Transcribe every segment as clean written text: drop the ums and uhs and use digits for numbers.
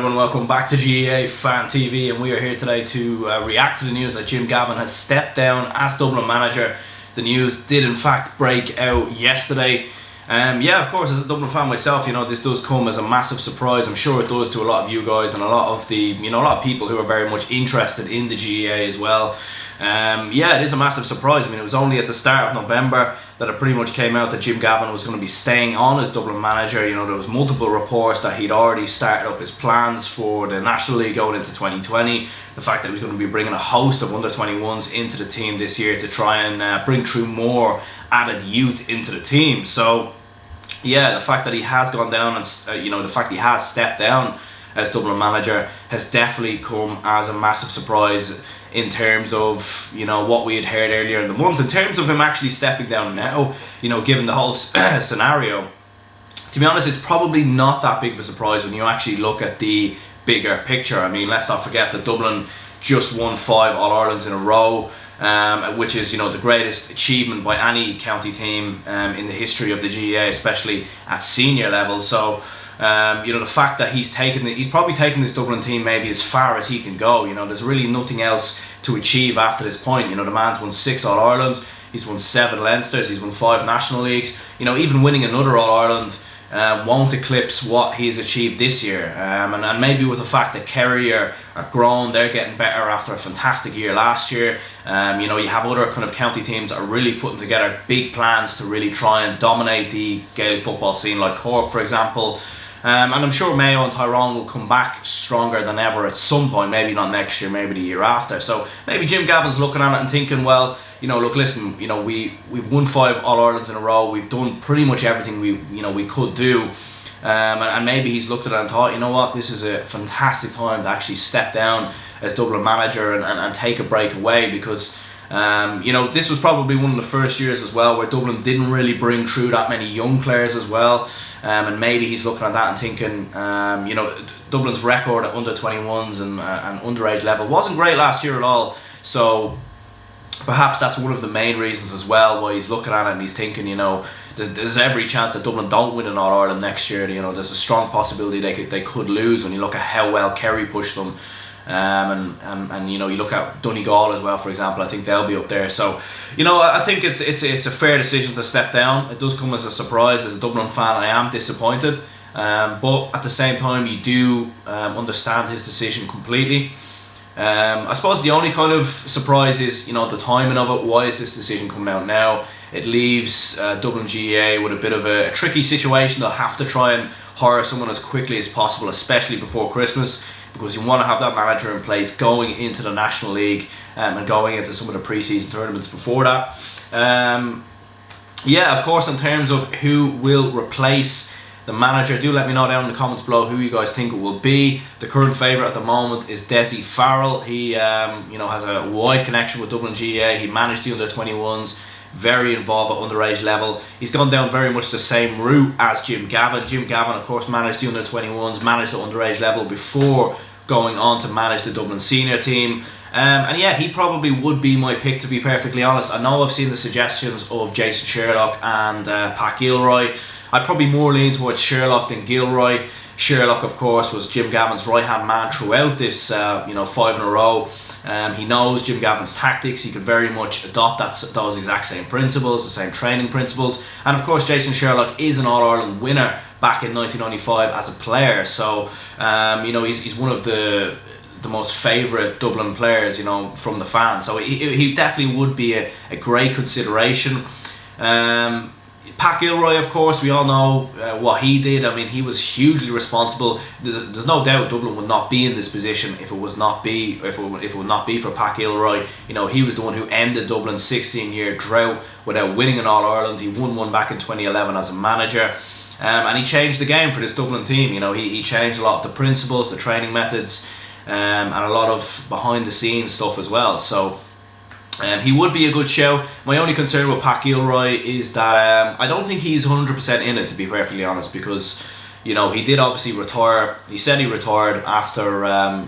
everyone, welcome back to GAA Fan TV, and we are here today to react to the news that Jim Gavin has stepped down as Dublin manager. The news did in fact break out yesterday. Yeah, of course, as a Dublin fan myself, this does come as a massive surprise. I'm sure it does to a lot of you guys and a lot of a lot of people who are very much interested in the GAA as well. Yeah, it is a massive surprise. I mean, it was only at the start of November that it pretty much came out that Jim Gavin was going to be staying on as Dublin manager. There was multiple reports that he'd already started up his plans for the National League going into 2020. The fact that he was going to be bringing a host of under-21s into the team this year to try and bring through more added youth into the team. So yeah, the fact that he has gone down and the fact he has stepped down as Dublin manager has definitely come as a massive surprise in terms of what we had heard earlier in the month. In terms of him actually stepping down now, given the whole scenario, to be honest, it's probably not that big of a surprise when you actually look at the bigger picture. I mean, let's not forget that Dublin just won 5 All-Irelands in a row, which is the greatest achievement by any county team in the history of the GAA, especially at senior level. So the fact that he's probably taken this Dublin team maybe as far as he can go. There's really nothing else to achieve after this point. The man's won 6 All-Irelands, he's won 7 Leinsters, he's won 5 National Leagues. Even winning another All-Ireland won't eclipse what he's achieved this year. And maybe with the fact that Kerry are grown, they're getting better after a fantastic year last year. You have other kind of county teams that are really putting together big plans to really try and dominate the Gaelic football scene, like Cork, for example. And I'm sure Mayo and Tyrone will come back stronger than ever at some point, maybe not next year, maybe the year after. So maybe Jim Gavin's looking at it and thinking, well, look, listen, we've won 5 All-Irelands in a row, we've done pretty much everything we could do. And maybe he's looked at it and thought, what, this is a fantastic time to actually step down as Dublin manager and take a break away, because this was probably one of the first years as well where Dublin didn't really bring through that many young players as well. And maybe he's looking at that and thinking, Dublin's record at under-21s and underage level wasn't great last year at all. So perhaps that's one of the main reasons as well why he's looking at it and he's thinking, there's every chance that Dublin don't win an All-Ireland next year. There's a strong possibility they could lose when you look at how well Kerry pushed them. And you look at Donegal as well, for example. I think they'll be up there. So I think it's a fair decision to step down. It does come as a surprise. As a Dublin fan, I am disappointed, but at the same time, you do understand his decision completely. I suppose the only kind of surprise is the timing of it. Why is this decision coming out now? It leaves Dublin GAA with a bit of a tricky situation. They'll have to try and hire someone as quickly as possible, especially before Christmas, because you want to have that manager in place going into the National League and going into some of the pre-season tournaments before that. Yeah, of course, in terms of who will replace the manager, do let me know down in the comments below who you guys think it will be. The current favourite at the moment is Dessie Farrell. He has a wide connection with Dublin GAA. He managed the under-21s, very involved at underage level. He's gone down very much the same route as Jim Gavin. Jim Gavin, of course, managed the under-21s, managed the underage level before going on to manage the Dublin senior team. And yeah, he probably would be my pick, to be perfectly honest. I know I've seen the suggestions of Jason Sherlock and Pat Gilroy. I'd probably more lean towards Sherlock than Gilroy. Sherlock, of course, was Jim Gavin's right-hand man throughout this 5 in a row. He knows Jim Gavin's tactics. He could very much adopt those exact same principles, the same training principles. And of course, Jason Sherlock is an All-Ireland winner back in 1995 as a player. So he's one of the most favourite Dublin players from the fans. So he definitely would be a great consideration. Pat Gilroy, of course, we all know what he did. I mean, he was hugely responsible. There's no doubt Dublin would not be in this position if it would not be for Pat Gilroy. He was the one who ended Dublin's 16-year drought without winning an All-Ireland. He won one back in 2011 as a manager. And he changed the game for this Dublin team. He changed a lot of the principles, the training methods, and a lot of behind-the-scenes stuff as well. So he would be a good show. My only concern with Pat Gilroy is that I don't think he's 100% in it, to be perfectly honest, because he did obviously retire. He said he retired after I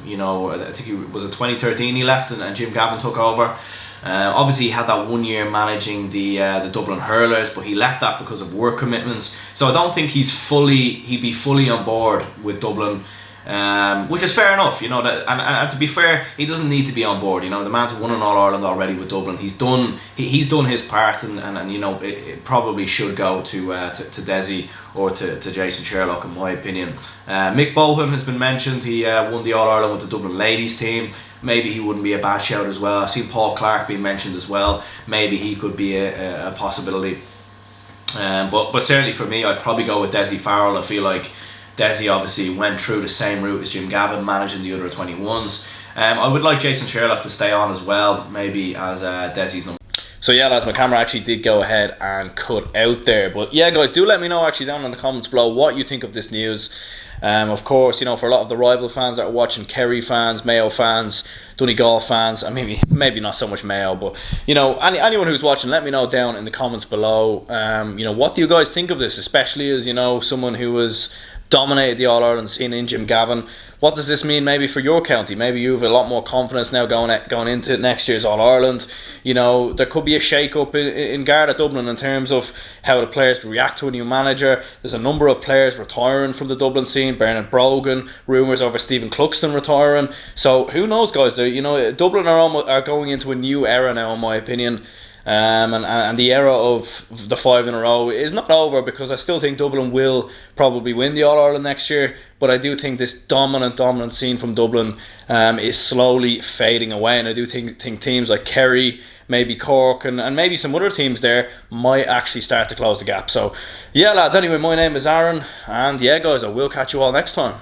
think it was 2013 he left and Jim Gavin took over. Obviously he had that 1 year managing the Dublin Hurlers, but he left that because of work commitments. So I don't think he'd be fully on board with Dublin which is fair enough, and to be fair, he doesn't need to be on board. The man's won an All-Ireland already with Dublin. He's done his part, and it probably should go to Dessie or to Jason Sherlock, in my opinion. Mick Bohan has been mentioned. He won the All-Ireland with the Dublin ladies team. Maybe he wouldn't be a bad shout as well. I've seen Paul Clark being mentioned as well. Maybe he could be a possibility. But certainly for me, I'd probably go with Dessie Farrell. I feel like Dessie obviously went through the same route as Jim Gavin, managing the under 21s. I would like Jason Sherlock to stay on as well, maybe as Dessie's number. So yeah, lads, my camera actually did go ahead and cut out there. But yeah, guys, do let me know actually down in the comments below what you think of this news. Of course, for a lot of the rival fans that are watching, Kerry fans, Mayo fans, Donegal fans, and maybe not so much Mayo, but anyone who's watching, let me know down in the comments below. What do you guys think of this, especially as someone who was dominated the All-Ireland scene in Jim Gavin. What does this mean maybe for your county? Maybe you have a lot more confidence now going into next year's All-Ireland. There could be a shake-up in Garda Dublin in terms of how the players react to a new manager. There's a number of players retiring from the Dublin scene. Bernard Brogan, rumours over Stephen Cluxton retiring. So who knows, guys? Dublin are going into a new era now, in my opinion. And the era of the 5 in a row is not over, because I still think Dublin will probably win the All-Ireland next year, but I do think this dominant scene from Dublin is slowly fading away, and I do think teams like Kerry, maybe Cork, and maybe some other teams there might actually start to close the gap. So yeah, lads, anyway, my name is Aaron, and yeah, guys, I will catch you all next time.